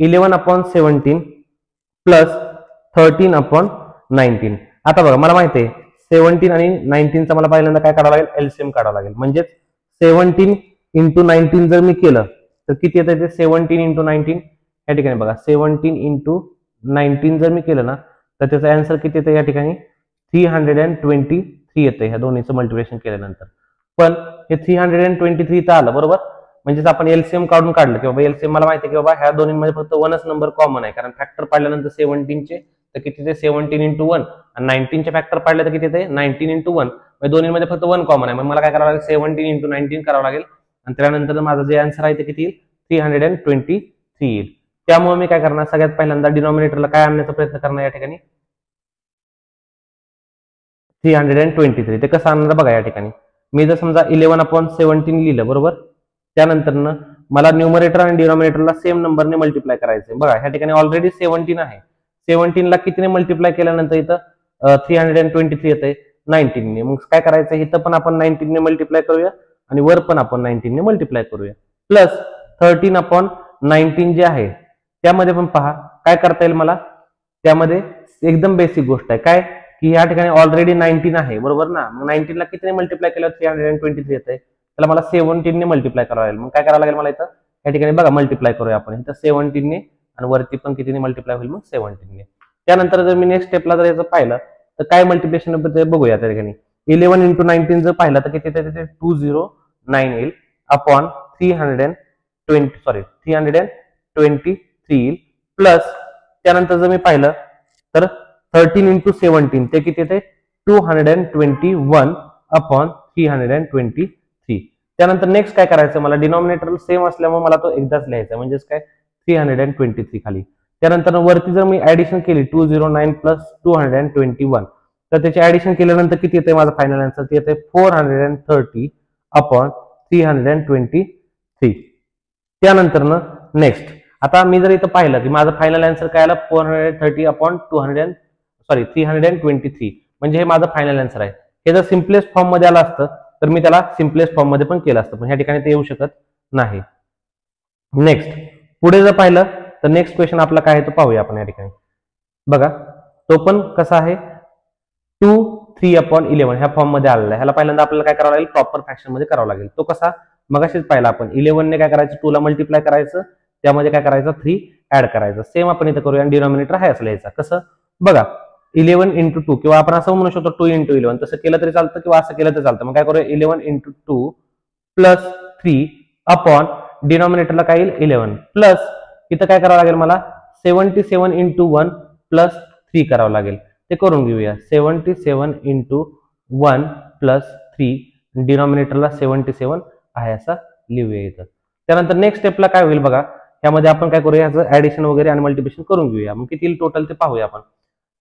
11/17 + 13/19. आता बघा मला माहिती आहे 17 आणि 19चा मला पहिल्यांदा काय काढावं लागेल एलसीएम काढावं लागेल. म्हणजेच 17 × 19 जर मी केलं तर किती येतं ते 17 × 19 या ठिकाणी बघा 17 × 19 जर मी केलं ना तर त्याचा आन्सर किती येतं या ठिकाणी 323 येतं ह्या दोन्हीचं मल्टिप्लिकेशन केल्यानंतर. पण हे 323 तर आलं बरोबर, म्हणजेच आपण एलसीएम काढून काढलं की बाबा एलसीएम मला माहिती आहे की बाबा ह्या दोन्हीमध्ये फक्त 1च नंबर कॉमन आहे, कारण फॅक्टर पाडल्यानंतर 17चे तर किती ते 17 × 1 आणि 19चे फॅक्टर पाडले तर किती ते 19 × 1, म्हणजे दोन्हीमध्ये फक्त 1 कॉमन आहे. मग मला काय करावं लागेल 17 × 19 करावं लागेल आणि त्यानंतर माझं जे आन्सर आहे ते किती येईल 323 येईल. त्यामुळे मी काय करणार सगळ्यात पहिल्यांदा डिनॉमिनेटरला काय आणण्याचा प्रयत्न करणार या ठिकाणी 323. ते कसं आणणार बघा या ठिकाणी मी जर समजा 11/17 लिहिलं बरोबर, त्यानंतर मला न्यूमरेटर आणि डिनॉमिनेटरला सेम नंबरने मल्टिप्लाय करायचे. बघा ह्या ठिकाणी ऑलरेडी 17 आहे, 17 ला कितीने मल्टिप्लाय केल्यानंतर इथं 323 येते 19 ने. मग काय करायचं इथं पण आपण 19 ने मल्टिप्लाय करूया आणि वर पण आपण 19 ने मल्टिप्लाय करूया, प्लस 13/19 जे आहे त्यामध्ये पण पहा काय करता येईल मला, त्यामध्ये एकदम बेसिक गोष्ट आहे काय की या ठिकाणी ऑलरेडी 19 आहे बरोबर ना, मग 19 ला कितीने मल्टिप्लाय केलं 323 येते, त्याला मला 17 ने मल्टिप्लाय करावं लागेल. मग काय करावं लागेल मला इथं या ठिकाणी बघा मल्टिप्लाय करूया आपण इथं 17 ने आणि वरती पण कितीने मल्टिप्लाय होईल मग 17 ने. त्यानंतर जर मी नेक्स्ट स्टेपला जर याचं पाहिलं तर काय मल्टिप्लिकेशन बघूया त्या ठिकाणी 11 × 19 जर पाहिलं तर किती ते 209 येईल अपॉन 323 येईल, प्लस त्यानंतर जर मी पाहिलं तर 13 × 17 ते किती येते 221/323. त्यानंतर नेक्स्ट काय करायचं मला डिनॉमिनेटर सेम असल्यामुळे मला तो एकदाच लिहायचा, म्हणजेच काय 323 खाली. त्यानंतर वरती जर मी ऍडिशन केली 209 + 221 तर त्याची ऍडिशन केल्यानंतर किती येते माझं फायनल आन्सर ते येते 430/323. त्यानंतर नेक्स्ट आता मी जर इथं पाहिलं की माझं फायनल आन्सर काय आलं 323, म्हणजे हे माझं फायनल आन्सर आहे. हे जर सिम्पलेस्ट फॉर्म मध्ये आलं असतं तर मी त्याला सिम्पलेस्ट फॉर्म मध्ये पण केलं असतं, पण ह्या ठिकाणी ते येऊ शकत नाही. नेक्स्ट पुढे जर पाहिलं तर नेक्स्ट क्वेश्चन आपला काय आहे तो पाहूया आपण या ठिकाणी. बघा तो पण कसा आहे 2/3/11 ह्या फॉर्म मध्ये आलेला आहे. ह्याला पहिल्यांदा आपल्याला काय करावं लागेल प्रॉपर फ्रॅक्शन मध्ये करावं लागेल. तो कसा मगाशीच पाहिला आपण 11 ने काय करायचं 2 ला मल्टिप्लाय करायचं त्यामध्ये काय करायचं 3 ऍड करायचं. सेम आपण इथं करूया आणि डिनॉमिनेटर हाय असं लिहायचा. कसं बघा 11 into 2 किंवा आपण असं म्हणू शकतो 2 into 11 तसं केलं तरी चालतं किंवा असं केलं तरी चालतं. मग काय करूया 11 into 2 प्लस 3 अपॉन डिनॉमिनेटरला काय येईल 11 प्लस इथं काय करावं लागेल मला 77 into 1 प्लस 3 करावं लागेल. ते करून घेऊया. 77 into 1 प्लस 3 डिनॉमिनेटरला 77 आहे असा लिहूया इथं. त्यानंतर नेक्स्ट स्टेपला काय होईल बघा, यामध्ये आपण काय करूया ह्याचं ऍडिशन वगैरे आणि मल्टिप्लिकेशन करून घेऊया. मग किती टोटल ते पाहूया आपण.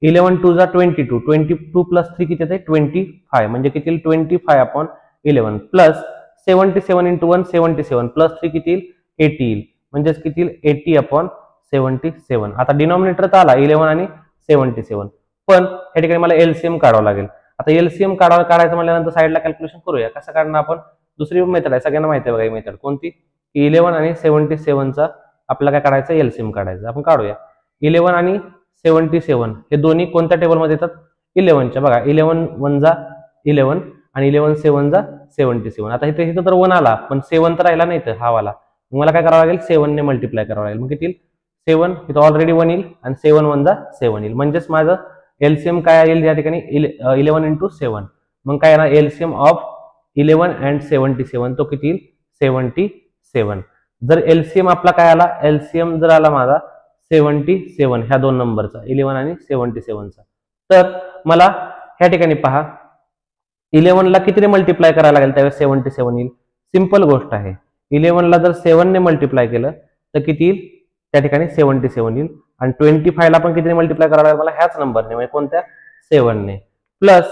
11 2 जा 22 22 प्लस 3 किती येते 25 म्हणजे किती 25 अपॉन 11 प्लस 77 into 1 77 प्लस 3 किती 80 येईल म्हणजेच किती 80 अपॉन 77. आता डिनॉमिनेटर तर आला 11 आणि 77 पण या ठिकाणी मला एलसीएम काढावं लागेल. आता एलसीएम काढायचं म्हणल्यानंतर साईडला कॅल्क्युलेशन करूया. कसं काढणं आपण दुसरी मेथड आहे सगळ्यांना माहिती आहे बघा ही मेथड कोणती 11 आणि 77चा आपल्याला काय काढायचं एलसीएम काढायचं. आपण काढूया 11 आणि 77 हे दोन्ही कोणत्या टेबलमध्ये येतात 11च्या. बघा 11 1 जा 11 आणि 11 7 जा 77. आता इथे तर 1 आला पण 7 तर राहिला नाही तर हा वाला. मला काय करावं लागेल 7 ने मल्टिप्लाय करावं लागेल. मग किती 7 इथं ऑलरेडी 1 येईल आणि 7 1 जा 7 येईल म्हणजेच माझं एलसीएम काय येईल या ठिकाणी 11 into 7. मग काय येणार एलसीएम ऑफ 11 and 77 तो किती येईल 77. जर एलसीएम आपला काय आला एलसीएम जर आला माझा 77 ह्या दोन नंबरचा 11 आणि 77चा तर मला ह्या ठिकाणी पहा 11 ला कितीने मल्टिप्लाय करायला लागेल त्यावेळेस 77 येईल. सिंपल गोष्ट आहे 11 ला जर 7 ने मल्टिप्लाय केलं तर किती येईल त्या ठिकाणी 77 येईल आणि 25 ला पण कितीने मल्टिप्लाय करायला लागेल मला ह्याच नंबरने म्हणजे कोणत्या 7 ने प्लस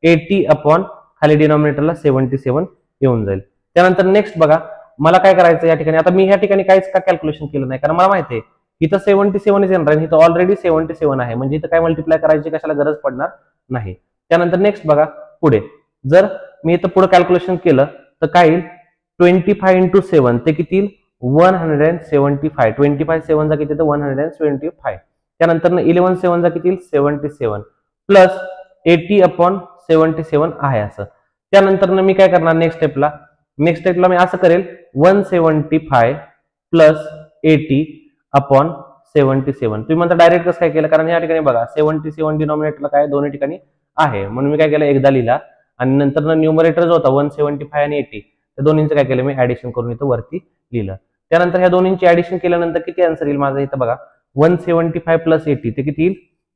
80 अपॉन खाली डिनॉमिनेटरला 77 येऊन जाईल. त्यानंतर नेक्स्ट बघा मला काय करायचं या ठिकाणी. आता मी ह्या ठिकाणी काहीच का कॅल्क्युलेशन केलं नाही कारण मला माहिती आहे इथं 77 येणार आहे इथं ऑलरेडी 77 आहे म्हणजे इथं काय मल्टिप्लाय करायची कशाला गरज पडणार नाही. त्यानंतर नेक्स्ट बघा पुढे जर मी इथं पुढे कॅल्क्युलेशन केलं तर काय येईल 25 into 7 ते किती येईल 175 25 7 चा किती येतं 175. त्यानंतर 11 7 चा किती येईल 77 प्लस 80 अपॉन 77 आहे असं. त्यानंतर मी काय करणार नेक्स्ट स्टेपला मी असं करेल 175 प्लस 80 अपॉन 77. तुम्ही म्हणता डायरेक्ट कसं काय केलं कारण या ठिकाणी बघा 77 डिनॉमिनेटरला काय दोन्ही ठिकाणी आहे म्हणून मी काय केलं एकदा लिहिला आणि नंतर न्यूमरेटर जो होता 175 आणि 80 त्या दोन्हींचं काय केलं मी ऍडिशन करून इथं वरती लिहिलं. त्यानंतर ह्या दोन्हींची ऍडिशन केल्यानंतर किती आन्सर येईल माझा इथं बघा 175 प्लस 80 ते किती येईल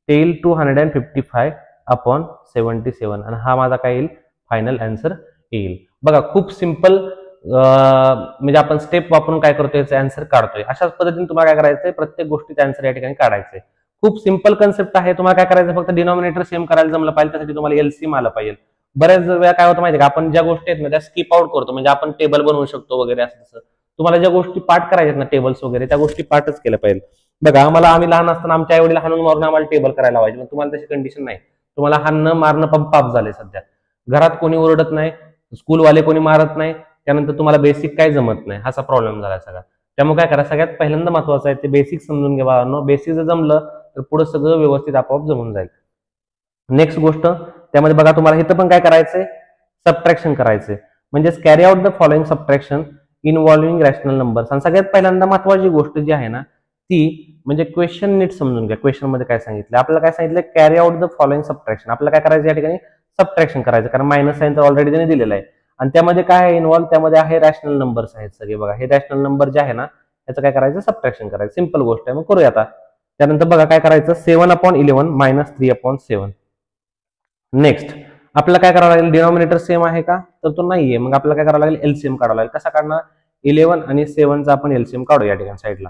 ते येईल 255 अपॉन 77 आणि हा माझा काय येईल फायनल आन्सर येईल. बघा खूप सिंपल म्हणजे आपण स्टेप वापरून काय करतोय याचा आन्सर काढतोय. अशाच पद्धतीने तुम्हाला काय करायचंय प्रत्येक गोष्टीचा आन्सर या ठिकाणी काढायचंय. खूप सिंपल कन्सेप्ट आहे. तुम्हाला काय करायचं फक्त डिनॉमिनेटर सेम करायला जमलं पाहिजे त्यासाठी तुम्हाला एलसीएम आलं पाहिजे. बऱ्याच वेळा काय होतं माहिती का आपण ज्या गोष्टी आहेत ना त्या स्किप आउट करतो म्हणजे आपण टेबल बनवू शकतो वगैरे असं तसं. तुम्हाला ज्या गोष्टी पाठ करायच्यात ना टेबल्स वगैरे त्या गोष्टी पाठच केल्या पाहिजे. बघा आम्ही लहान असताना आमच्या आईवडील हाणून मारून आम्हाला टेबल करायला लावायचे पण तुम्हाला तशी कंडिशन नाही. तुम्हाला हाणणं मारणं पण पाप झाले सध्या. घरात कोणी ओरडत नाही स्कूलवाले कोणी मारत नाही त्यानंतर तुम्हाला बेसिक काय जमत नाही असा प्रॉब्लेम झाला सगळा. त्यामुळे काय करा सगळ्यात पहिल्यांदा महत्वाचं आहे ते बेसिक समजून घ्या बाळांनो. बेसिक जर जमलं तर पुढे सगळं व्यवस्थित आपोआप जमून जाईल. नेक्स्ट गोष्ट त्यामध्ये बघा तुम्हाला इथं पण काय करायचंय सबट्रॅक्शन करायचंय म्हणजेच carry out the following subtraction involving rational numbers. आणि सगळ्यात पहिल्यांदा महत्वाची गोष्ट जी आहे ना ती म्हणजे क्वेश्चन नीट समजून घ्या. क्वेश्चन मध्ये काय सांगितलं आपल्याला काय सांगितलं carry out the following subtraction. आपल्याला काय करायचं या ठिकाणी सबट्रॅक्शन करायचं कारण मायनस साइन तर ऑलरेडी त्याने दिलेलं आहे आणि त्यामध्ये काय आहे इन्व्हॉल्व त्यामध्ये आहे रॅशनल नंबर्स आहेत सगळे. बघा हे रॅशनल नंबर जे आहे ना त्याचं काय करायचं सबट्रॅक्शन करायचं. सिंपल गोष्ट आहे मग करूया आता. त्यानंतर बघा काय करायचं 7 अपॉन 11 मायनस 3 अपॉन 7. नेक्स्ट आपल्याला काय करावं लागेल डिनॉमिनेटर सेम आहे का तर तो नाहीये मग आपल्याला काय करावं लागेल एलसीएम काढावं लागेल. कसा काढणार 11 आणि 7चा आपण एलसीएम काढू या ठिकाणी साईडला.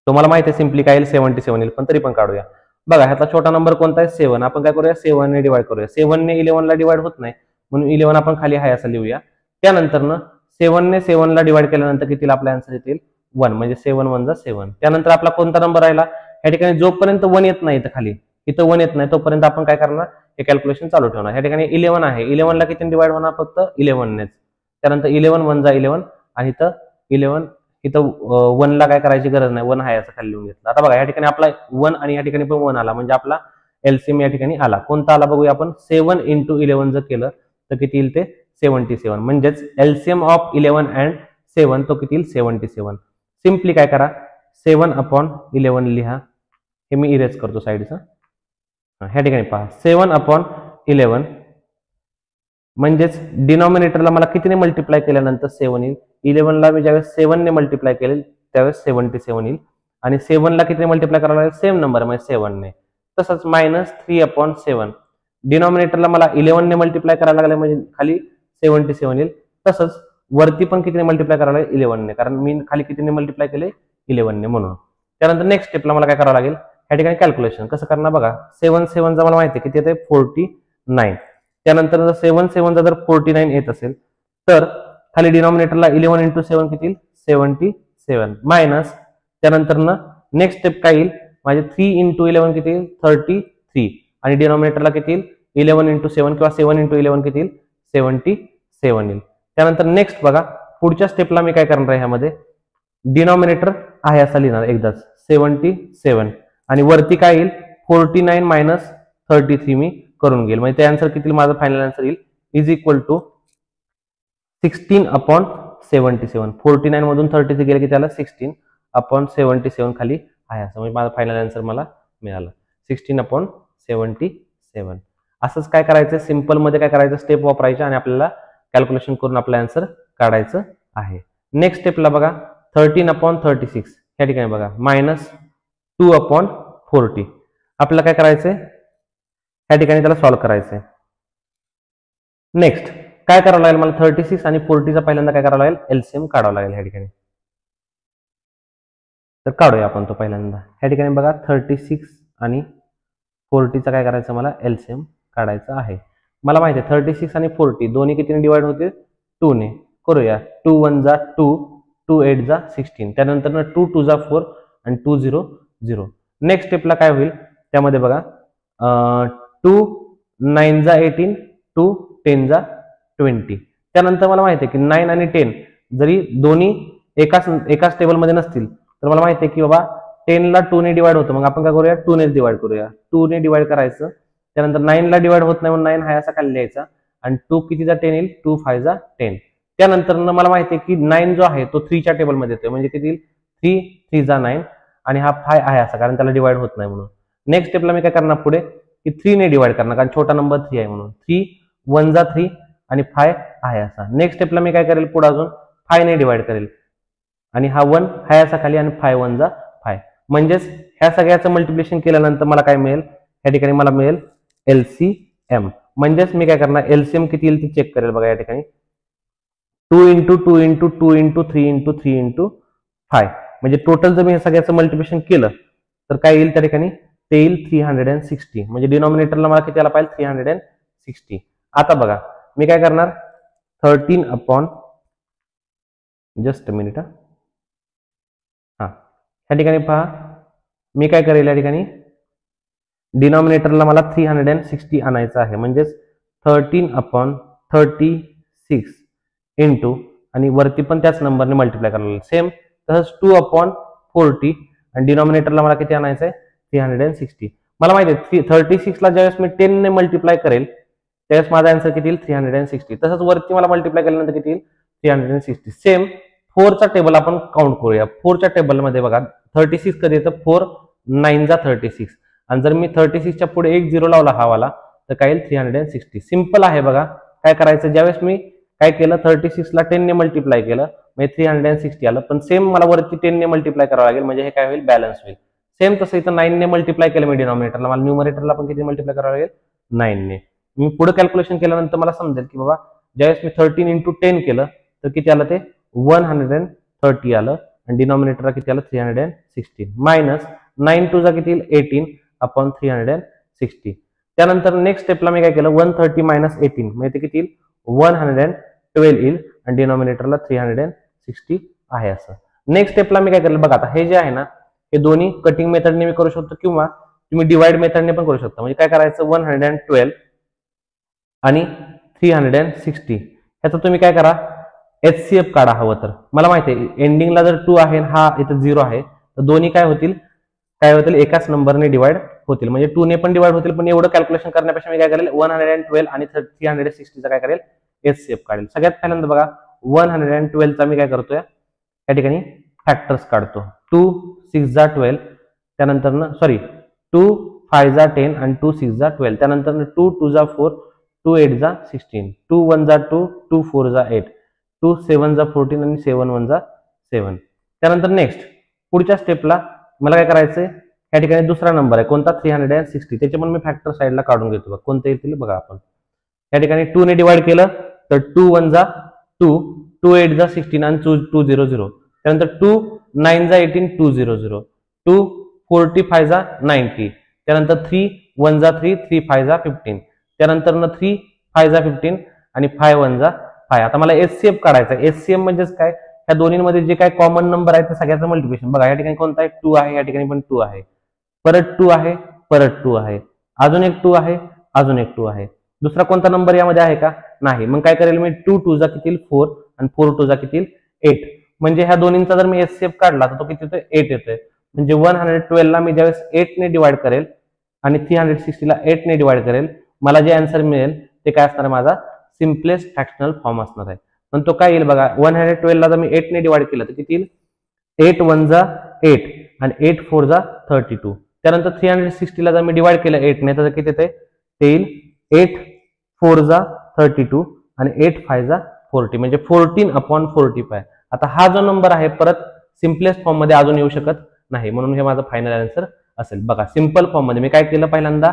तुम्हाला माहिती आहे सिम्पली काय येईल 77 येईल पण तरी पण काढूया. बघा ह्याचा छोटा नंबर कोणता आहे 7. आपण काय करूया 7 ने डिवाइड करूया. 7 ने 11 ला डिवाइड होत नाही म्हणून 11 आपण खाली आहे असं लिहूया. त्यानंतर 7 ने 7 ला डिवाइड केल्यानंतर किती आपला आन्सर येतील 1 म्हणजे 7 1 जा 7. त्यानंतर आपला कोणता नंबर राहिला या ठिकाणी जोपर्यंत 1 येत नाही खाली इथं 1 येत नाही तोपर्यंत आपण काय करणार हे कॅल्क्युलेशन चालू ठेवणार. या ठिकाणी 11 आहे 11 ला किती डिवाइड होणार फक्त 11 नेच. त्यानंतर 11 1 जा 11 आणि इथं 11 इथं 1 ला काय करायची गरज नाही 1 आहे असं खाली लिहून घेतलं. आता बघा या ठिकाणी आपला 1 आणि या ठिकाणी पण 1 आला म्हणजे आपला एलसीएम या ठिकाणी आला. कोणता आला बघूया आपण 7 into 11 जर केलं तर किती येईल ते 77 म्हणजेच एलसीएम ऑफ 11 and 7 तो किती येईल 77. सिम्पली काय करा 7/11 लिहा, हे मी इरेज करतो साईडचं. ह्या ठिकाणी पहा 7/11 म्हणजेच डिनॉमिनेटरला मला कितीने मल्टिप्लाय केल्यानंतर 7 येईल. 11ला मी ज्यावेळेस 7 ने मल्टिप्लाय केले त्यावेळेस 77 येईल आणि 7ला कितीने मल्टिप्लाय करावं लागेल सेम नंबर म्हणजे 7 ने. तसंच -3/7 डिनॉमिनेटरला मला 11 ने मल्टिप्लाय करायला लागले म्हणजे खाली 77 येईल. तसंच वरती पण कितीने मल्टिप्लाय करायला लागेल 11 ने, कारण मी खाली कितीने मल्टिप्लाय केले 11 ने म्हणून. त्यानंतर नेक्स्ट स्टेपला मला काय करावं लागेल ह्या ठिकाणी कॅल्क्युलेशन कसं करणार बघा. 7/7 मला माहिती आहे किती येते 49. त्यानंतर जर 7/7 जर 49 येत असेल तर खाली डिनॉमिनेटरला 11 × 7 किती येईल 77 मायनस त्यानंतर नेक्स्ट स्टेप काय येईल माझे 3 × 11 किती येईल 33 आणि डिनॉमिनेटरला किती येईल 11 × 7 किंवा 7 × 11 किती येईल 77 येईल. त्यानंतर नेक्स्ट बघा पुढच्या स्टेपला मी काय करणार आहे ह्यामध्ये डिनॉमिनेटर आहे असा लिहिणार एकदाच 77 आणि वरती काय येईल 49 - 33 मी करून घेईल म्हणजे ते आन्सर किती माझं फायनल आन्सर येईल इज इक्वल टू 16/77. 49 मधून 33 गेले की त्याला 16/77 खाली आहे असं म्हणजे माझा फायनल आन्सर मला मिळालं 16/77. असंच काय करायचं सिंपल मध्ये काय करायचं स्टेप वापरायचे आणि आपल्याला कॅल्क्युलेशन करून आपलं आन्सर काढायचं आहे. नेक्स्ट स्टेपला बघा 13/36 या ठिकाणी बघा -2/40 आपल्याला काय करायचंय या ठिकाणी त्याला सॉल्व्ह करायचंय. नेक्स्ट काय करावं लागेल मला 36 आणि 40चा पहिल्यांदा काय करावं लागेल एलसीएम काढावं लागेल ह्या ठिकाणी. तर काढूया आपण तो पहिल्यांदा. ह्या ठिकाणी बघा 36 आणि 40चा काय करायचं मला एलसीएम काढायचं आहे. मला माहिती आहे 36 आणि 40 दोन्ही कितीने डिवाइड होते 2 ने. करूया 2 1 जा 2 2 8 जा 16 त्यानंतर 2 2 जा 4 आणि 2 0 0. नेक्स्ट स्टेपला काय होईल त्यामध्ये बघा 2 9 जा 18 2 10 जा 20. त्यानंतर मला माहिती आहे की 9 आणि 10 जरी दोन्ही एकाच टेबलमध्ये नसतील तर मला माहिती आहे की बाबा 10 ला 2 ने डिवाइड होतं मग आपण काय करूया 2 ने डिवाइड करूया. 2 ने डिवाइड करायचं त्यानंतर 9 ला डिवाइड होत नाही म्हणून 9 हा असा खाली लिहायचा आणि 2 कितीचा 10 येईल 2 5 जा 10. त्यानंतर मला माहिती आहे की 9 जो आहे तो 3च्या टेबलमध्ये येतोय म्हणजे किती 3 3 जा 9 आणि हा 5 आहे असा कारण त्याला डिवाइड होत नाही म्हणून. नेक्स्ट स्टेपला मी काय करणार पुढे की 3 ने डिवाइड करणार कारण छोटा नंबर 3 आहे म्हणून 3 1 जा 3 आणि 5 आहे असा. नेक्स्ट स्टेपला मी काय करेल पुढे अजून 5 ने डिवाइड करेल आणि हा 1 आहे असा खाली आणि 5 1 जा 5 म्हणजेच ह्या सगळ्याचं मल्टिप्लिकेशन केल्यानंतर मला काय मिळेल या ठिकाणी मला मिळेल एलसीएम. म्हणजेच मी काय करणार एलसीएम किती येईल ते चेक करेल बघा या ठिकाणी 2 × 2 × 2 × 3 × 3 × 5 म्हणजे टोटल जर मी हे सगळ्याचं मल्टिप्लिकेशन केलं तर काय येईल त्या ठिकाणी ते येईल 360 म्हणजे डिनॉमिनेटरला मला किती आला पाहिजे 360. आता बघा मी काय करणार 13 जस्ट मिनिट ह्या ठिकाणी पहा मी काय करेल या ठिकाणी डिनॉमिनेटरला मला 360 आणायचं आहे म्हणजेच 13/36 इंटू आणि वरती पण त्याच नंबरने मल्टिप्लाय करायला लागेल सेम तसंच 2/40 आणि डिनॉमिनेटरला मला किती आणायचं आहे 360. मला माहिती आहे 36 ला ज्यावेळेस मी 10 ने मल्टिप्लाय करेल त्यावेळेस माझा आन्सर किती येईल 360. तसंच वरती मला मल्टिप्लाय केल्यानंतर किती येईल 360. सेम 4चा टेबल आपण काउंट करूया. 4च्या टेबलमध्ये बघा 36 कधी येतं 4 9 जा 36 आणि जर मी 36च्या पुढे 1 0 लावला हा वाला तर काय येईल 360. सिंपल आहे बघा. काय करायचं ज्यावेळेस मी काय केलं 36 ला 10 ने मल्टिप्लाय केलं म्हणजे 360 आलं पण सेम मला वरती 10 ने मल्टिप्लाय करावं लागेल म्हणजे हे काय होईल बॅलन्स होईल. सेम तसं इथं 9 ने मल्टिप्लाय केलं मी डिनॉमिनेटरला मला न्यूमरेटरला पण किती मल्टिप्लाय करावं लागेल 9 ने. मी पुढे कॅल्क्युलेशन केल्यानंतर मला समजेल की बाबा ज्यावेळेस मी 13 × 10 केलं तर किती आलं ते 130 आलं आणि डिनॉमिनेटरला किती आलं 316 मायनस 9 2 जा किती येईल 18/360. त्यानंतर नेक्स्ट स्टेपला मी काय केलं 130 - 18 म्हणजे ते किती येईल 112 येईल आणि डिनॉमिनेटरला 360 आहे असं. नेक्स्ट स्टेपला मी काय केलं बघा आता हे जे आहे ना हे दोन्ही कटिंग मेथडने मी करू शकतो किंवा तुम्ही डिवाइड मेथडने पण करू शकता. म्हणजे काय करायचं 112 आणि 360 ह्याचा तुम्ही काय करा एचसीएफ काढा हवं तर. मला माहिती आहे एंडिंगला जर 2 आहे हा इथं 0 आहे तर दोन्ही काय होतील एकाच नंबरने डिवाइड होतील म्हणजे 2 ने पण डिवाइड होतील पण एवढं कॅल्क्युलेशन करण्यापेक्षा मी काय करेल 112 आणि 360 चा काय करेल एचसीएफ काढेल. सगळ्यात पहिल्यांदा बघा 112 चा मी काय करतोय या ठिकाणी फॅक्टर्स काढतो. 2 6 जा 12, त्यानंतर सॉरी 2 5 जा 10 आणि 2 6 जा 12, त्यानंतर 2 2 जा 4, 2 8 जा 16, 2 1 जा 2, 2 4 जा 8, 2 7 जा 14 आणि 7 1 जा 7. त्यानंतर नेक्स्ट पुढच्या स्टेपला मला काय करायचंय, या ठिकाणी दुसरा नंबर आहे कोणता 360, त्याचे पण मी फॅक्टर साईडला काढून घेतो. कोणते येतील बघा आपण. या ठिकाणी 2 ने डिवाइड केलं तर 2 1 जा 2, 2 8 जा 16 आणि 2 0 0, त्यानंतर 2 9 जा 18, 2 0 0, 2 45 जा 90, त्यानंतर 3 1 जा 3, 3 5 जा 15, त्यानंतर 3 5 जा 15 आणि 5 1 जा 5. आता मला एचसीएफ काढायचा आहे. एचसीएफ म्हणजेच काय, या दोन्हीमध्ये जे काय कॉमन नंबर आहे ते सगळ्याचं मल्टिप्लिकेशन. बघा या ठिकाणी कोणता आहे 2 आहे, या ठिकाणी पण 2 आहे, परत 2 आहे, परत 2 आहे, अजून एक 2 आहे, अजून एक 2 आहे. दुसरा कोणता नंबर यामध्ये आहे का, नाही. मग काय करेल मी 2 2 जा किती 4 आणि 4 2 जा किती 8. म्हणजे ह्या दोन्हींचा जर मी एचसीएफ काढला तर तो किती येतोय 8 येतोय. म्हणजे 112 ला मी ज्यावेळेस 8 ने डिवाइड करेल आणि 360 ला 8 ने डिवाइड करेल, मला जे आन्सर मिळेल ते काय असणार आहे, माझा सिम्पलेस्ट फ्रॅक्शनल फॉर्म असणार आहे. पण तो काय येईल बघा, 112 ला जर मी 8 ने डिवाइड केलं तर किती येईल, 8 1 जा 8 आणि 8 4 जा 32. त्यानंतर 360 ला जर मी डिवाइड केलं 8 ने तर किती येते, ते येईल 8 4 जा 32 आणि 8 5 जा 40, म्हणजे 14/45. आता हा जो नंबर आहे परत सिम्पलेस्ट फॉर्म मध्ये अजून येऊ शकत नाही, म्हणून हे माझं फायनल आन्सर असेल. बघा सिंपल फॉर्म मध्ये मी काय केलं, पहिल्यांदा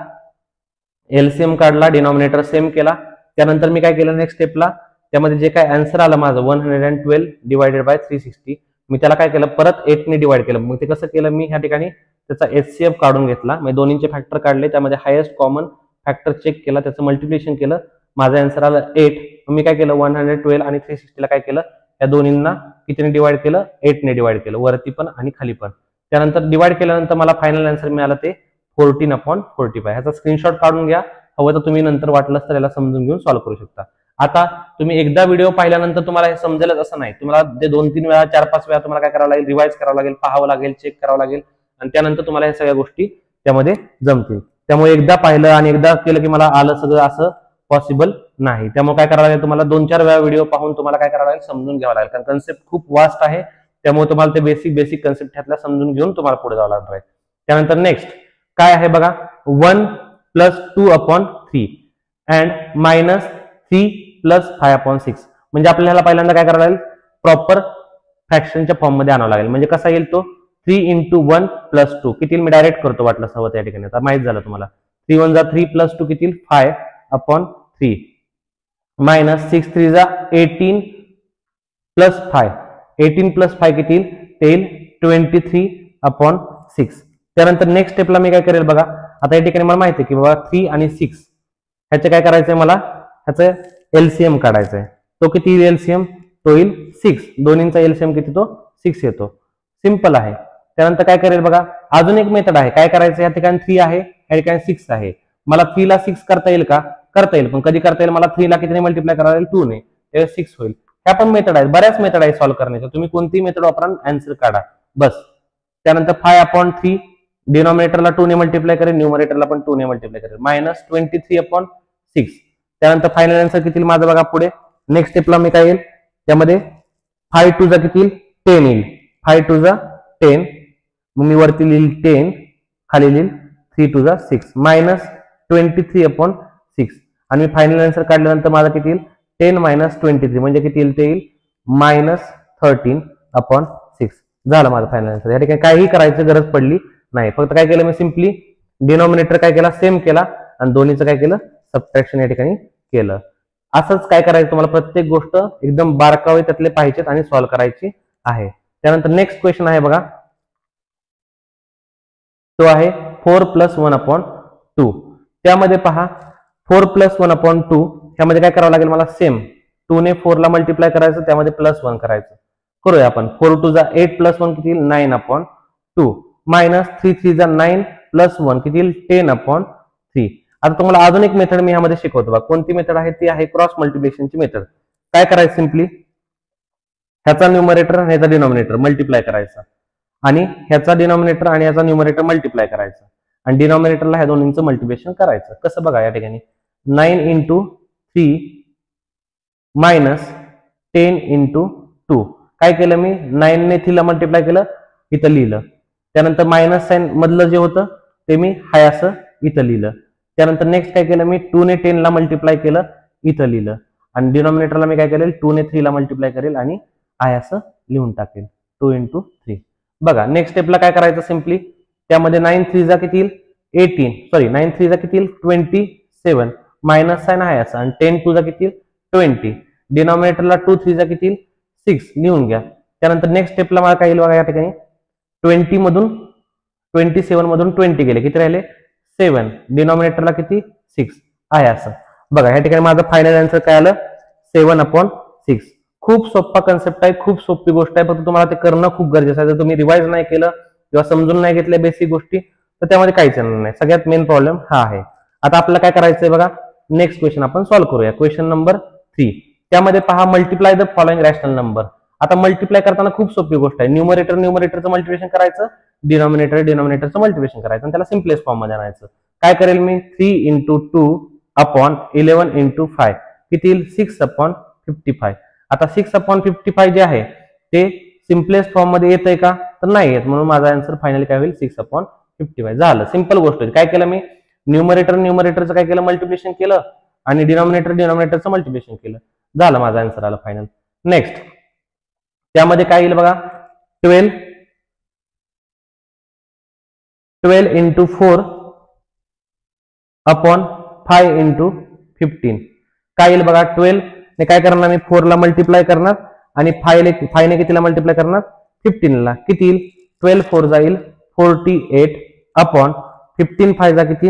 एलसीएम काढला, डिनॉमिनेटर सेम केला, त्यानंतर मी काय केलं नेक्स्ट स्टेपला, त्यामध्ये जे काय आन्सर आलं माझं 112 डिवायडेड बाय 360, मी त्याला काय केलं परत 8 ने डिवाइड केलं. मग ते कसं केलं मी, ह्या ठिकाणी त्याचा एचसीएफ काढून घेतला, म्हणजे दोन्हीचे फॅक्टर काढले, त्यामध्ये हायेस्ट कॉमन फॅक्टर चेक केला, त्याचं मल्टिप्लिकेशन केलं, माझं आन्सर आलं 8. मग मी काय केलं 112 आणि 360 ला काय केलं, या दोन्हींना कितीने डिवाइड केलं, 8 ने डिवाइड केलं, वरती पण आणि खाली पण. त्यानंतर डिवाइड केल्यानंतर मला फायनल आन्सर मिळालं ते 14/45. ह्याचा स्क्रीनशॉट काढून घ्या, हवं तर तुम्ही नंतर वाटलंच तर याला समजून घेऊन सॉल्व्ह करू शकता. आता तुम्ही एकदा व्हिडिओ पाहिल्यानंतर तुम्हाला हे समजेलच असं नाही, तुम्हाला ते 2-3 वेळा 4-5 वेळा तुम्हाला काय करावं लागेल, रिवाइज करावं लागेल, पाहावं लागेल, चेक करावं लागेल आणि त्यानंतर तुम्हाला ह्या सगळ्या गोष्टी त्यामध्ये जमतील. त्यामुळे एकदा पाहिलं आणि एकदा केलं की मला आलं सगळं असं पॉसिबल नाही. त्यामुळे काय करावं लागेल, तुम्हाला 2-4 वेळा व्हिडिओ पाहून तुम्हाला काय करावं लागेल, समजून घ्यावं लागेल, कारण कन्सेप्ट खूप वास्ट आहे. त्यामुळे तुम्हाला ते बेसिक कन्सेप्ट ह्यातल्या समजून घेऊन तुम्हाला पुढे जावं लागणार आहे. त्यानंतर नेक्स्ट काय आहे बघा, 1 + 2/3 अँड -3 + 5/6. म्हणजे आपल्याला पहिल्यांदा काय करावं लागेल, प्रॉपर फ्रॅक्शनच्या फॉर्म मध्ये आणावं लागेल. म्हणजे कसा येईल तो 3 × 1 + 2 किती, मी डायरेक्ट करतो वाटलं हवं त्या ठिकाणी, आता माहित झालं तुम्हाला. 3 1 जा 3 + 2 किती 5/3 -6 3 जा 18 + 5, 18 + 5 किती ते 23/6. त्यानंतर नेक्स्ट स्टेपला मी काय करेल बघा, आता या ठिकाणी मला माहिती आहे की बाबा 3 आणि 6 ह्याचे काय करायचंय, मला ह्याचं एलसीएम काढायचंय. तो किती येईल एलसीएम, तो येईल 6. दोन्हींचा एलसीएम किती, तो 6 येतो. सिंपल आहे. त्यानंतर काय करेल बघा, अजून एक मेथड आहे. काय करायचं, या ठिकाणी 3 आहे, या ठिकाणी 6 आहे. मला 3 ला 6 करता येईल का, करता येईल, पण कधी करता येईल, मला 3 ला कितीने मल्टिप्लाय करावं लागेल, 2 ने, त्यावेळेस 6 होईल. ह्या पण मेथड आहेत, बऱ्याच मेथड आहे सॉल्व्ह करण्याच्या, तुम्ही कोणती मेथड वापरा, आन्सर काढा बस. त्यानंतर 5/3 डिनॉमिनेटरला 2 ने मल्टिप्लाय करेल, न्यूमरेटरला पण 2 ने मल्टिप्लाय करेल, -23/6. त्यानंतर फायनल आन्सर किती माझं बघा पुढे. नेक्स्ट स्टेपला मी काय येईल, त्यामध्ये 5 2 जा किती 10 येईल, 5 2 जा 10, मग मी वरती लिहिल 10, खाली लिहिल 3 2 जा 6 -23/6. आणि मी फायनल आन्सर काढल्यानंतर माझा किती येईल, 10 - 23 म्हणजे किती येईल, ते येईल -13/6. झालं माझं फायनल आन्सर. या ठिकाणी काहीही करायची गरज पडली नाही, फक्त काय केलं मी, सिम्पली डिनॉमिनेटर काय केला, सेम केला आणि दोन्हीचं काय केलं, सबट्रॅक्शन या ठिकाणी केलं. असंच काय करायचं तुम्हाला, प्रत्येक गोष्ट एकदम बारकावे त्यातले पाहिजेत आणि सॉल्व्ह करायची आहे. त्यानंतर नेक्स्ट क्वेश्चन आहे बघा, तो आहे 4 + 1/2. त्यामध्ये पहा 4 + 1/2 ह्यामध्ये काय करावं लागेल, मला सेम 2 ने 4 ला मल्टिप्लाय करायचं, त्यामध्ये +1 करायचं. करूया आपण. 4 2 जा 8 + 1 किती 9/2 -3 3 जा 9 + 1 किती 10/3. आता तुम्हाला अजून एक मेथड मी ह्यामध्ये शिकवतो बघा. कोणती मेथड आहे, ती आहे क्रॉस मल्टिप्लिकेशनची मेथड. काय करायचं, सिम्पली ह्याचा न्यूमरेटर आणि ह्याचा डिनॉमिनेटर मल्टिप्लाय करायचा आणि ह्याचा डिनॉमिनेटर आणि ह्याचा न्यूमरेटर मल्टिप्लाय करायचा आणि डिनॉमिनेटरला ह्या दोन्हींचं मल्टिप्लिकेशन करायचं. कसं बघा, या ठिकाणी 9 × 3 - 10 × 2 काय केलं मी 9 ने 3 ला मल्टिप्लाय केलं, इथं लिहिलं. त्यानंतर मायनस साइन मधलं जे होतं ते मी हाय असं इथं लिहिलं. त्यानंतर नेक्स्ट काय केलं मी 2 ने 10 ला मल्टिप्लाय केलं, इथं लिहिलं. आणि डिनॉमिनेटरला मी काय करेल 2 ने 3 ला मल्टिप्लाय करेल आणि आय असं लिहून टाकेल 2 × 3. बघा नेक्स्ट स्टेपला काय करायचं सिम्पली, त्यामध्ये 9 3 जा किती येईल 18, सॉरी 9 3 जा किती येईल 27, मायनस साइन आहे असं, आणि 10 2 जा किती येईल 20. डिनॉमिनेटरला 2 3 जा किती येईल 6 लिहून घ्या. त्यानंतर नेक्स्ट स्टेपला मला काय येईल बघा, या ठिकाणी 27 मधून 20 गेले, किती राहिले 7, डिनॉमिनेटरला किती 6 आहे असं. बघा या ठिकाणी माझं फायनल आन्सर काय आलं 7/6. खूप सोपा कन्सेप्ट आहे, खूप सोपी गोष्ट आहे, फक्त तुम्हाला ते करणं खूप गरजेचं आहे. जर तुम्ही रिवाइज नाही केलं किंवा समजून नाही घेतल्या बेसिक गोष्टी तर त्यामध्ये काहीच येणार नाही. सगळ्यात मेन प्रॉब्लेम हा आहे. आता आपल्याला काय करायचंय बघा, नेक्स्ट क्वेश्चन आपण सॉल्व्ह करूया. क्वेश्चन नंबर 3, त्यामध्ये पहा multiply the following rational number. आता मल्टिप्लाय करताना खूप सोपी गोष्ट आहे. न्यूमरेटरचं मल्टिप्लिकेशन करायचं, डिनॉमिनेटरचं मल्टिप्लिकेशन करायचं आणि त्याला सिम्पलेस्ट फॉर्म मध्ये आणायचं. काय करेल मी 3 × 2/11 × 5 किती येईल 6/55. आता 6/55 जे आहे ते सिम्पलेस्ट फॉर्म मध्ये येतंय का, तर नाही येत, म्हणून माझा आन्सर फायनली काय होईल 6/55. झालं, सिंपल गोष्ट होती. काय केलं मी न्यूमरेटरचं काय केलं मल्टिप्लिकेशन केलं आणि डिनॉमिनेटरचं मल्टिप्लिकेशन केलं, झालं, माझा आन्सर आला फायनल. नेक्स्ट त्यामध्ये काय येईल बघा 12 × 4/5 × 15 काय येईल बघा. 12 ने काय करणार मी 4 ला मल्टिप्लाय करणार आणि 5 ने कितीला मल्टिप्लाय करणार 15 ला, किती येईल 12 4 जाईल 48/15 5 जा किती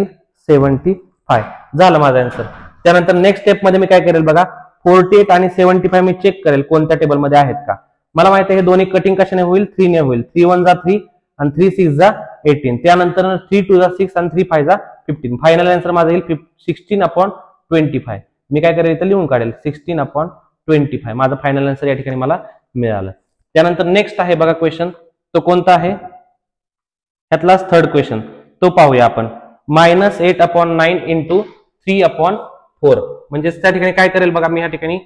75. झालं माझा आन्सर. त्यानंतर नेक्स्ट स्टेप मध्ये मी काय करेल बघा 48 आणि 75 मी चेक करेल कोणत्या टेबल मध्ये आहेत का. मला माहिती आहे हे दोन्ही कटिंग कशाने होईल 3 ने होईल. 3 1 जा 3 आणि 3 6 जा 18. त्यानंतर 3 2 जा 6 आणि 3 5 जा 15. फायनल आन्सर माझा येईल 16/25. मी काय करेल इथं लिहून काढेल 16/25. माझा फायनल आन्सर या ठिकाणी मला मिळालं. त्यानंतर नेक्स्ट आहे बघा क्वेश्चन, तो कोणता आहे ह्यातलाच थर्ड क्वेश्चन, तो पाहूया आपण. -8/9 × 3/4 म्हणजे त्या ठिकाणी काय करेल बघा, मी या ठिकाणी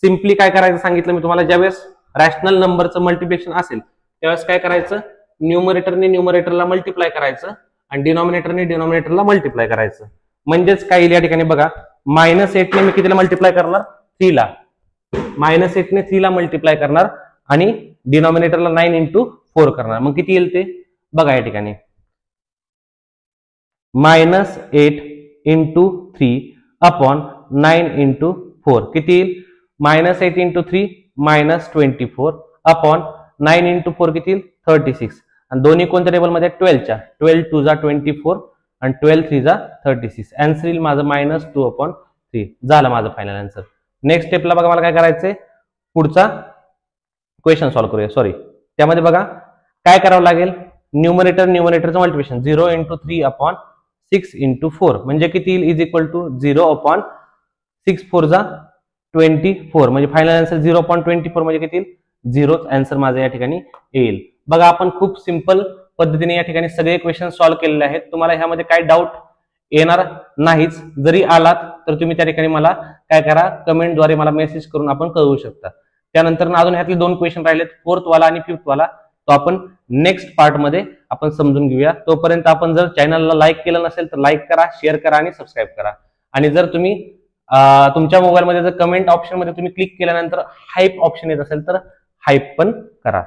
सिम्पली काय करायचं सांगितलं मी तुम्हाला, ज्यावेळेस रॅशनल नंबरचं मल्टिप्लिकेशन असेल त्यावेळेस काय करायचं न्यूमरेटरला मल्टिप्लाय करायचं आणि डिनॉमिनेटरला मल्टिप्लाय करायचं. म्हणजेच काय येईल या ठिकाणी बघा -8 ने मी कितीला मल्टिप्लाय करणार 3 ला, -8 ने 3 ला मल्टिप्लाय करणार आणि डिनॉमिनेटरला 9 × 4 करणार. मग किती येईल ते बघा या ठिकाणी -8 × 3/9 × 4 किती येईल -8 × 3 -24/9 × 4 किती येईल 36. आणि दोन्ही कोणत्या टेबल मध्ये 12 च्या, 12 2 जा 24 आणि 12 3 जा 36. आन्सर येईल माझं -2/3. झालं माझं फायनल आन्सर. नेक्स्ट स्टेपला बघा मला काय करायचंय, पुढचा क्वेश्चन सॉल्व्ह करूया. सॉरी त्यामध्ये बघा काय करावं लागेल, न्यूमरेटरचं मल्टिप्लिकेशन 0 × 3/6 × 4 म्हणजे किती येईल इज इक्वल टू 0/6 4 जा 24 म्हणजे फायनल आन्सर 0/24 म्हणजे किती येईल 0च आन्सर माझा या ठिकाणी येईल. बघा आपण खूप सिंपल पद्धतीने या ठिकाणी सगळे क्वेश्चन सॉल्व्ह केलेले आहेत. तुम्हाला ह्यामध्ये काय डाऊट येणार नाहीच, जरी आलात तर तुम्ही त्या ठिकाणी मला काय करा कमेंटद्वारे मला मेसेज करून आपण कळवू शकता. त्यानंतर अजून ह्यातले 2 क्वेश्चन राहिलेत, 4th वाला आणि 5th वाला, तो आपण नेक्स्ट पार्ट मध्ये आपण समजून घेऊया. तोपर्यंत आपण जर चॅनलला लाईक केलं नसेल तर लाईक करा, शेअर करा आणि सबस्क्राईब करा. आणि जर तुम्ही तुमच्या मोबाईलमध्ये जर कमेंट ऑप्शन मध्ये तुम्ही क्लिक केल्यानंतर हाईप ऑप्शन येत असेल तर हाईप पण करा.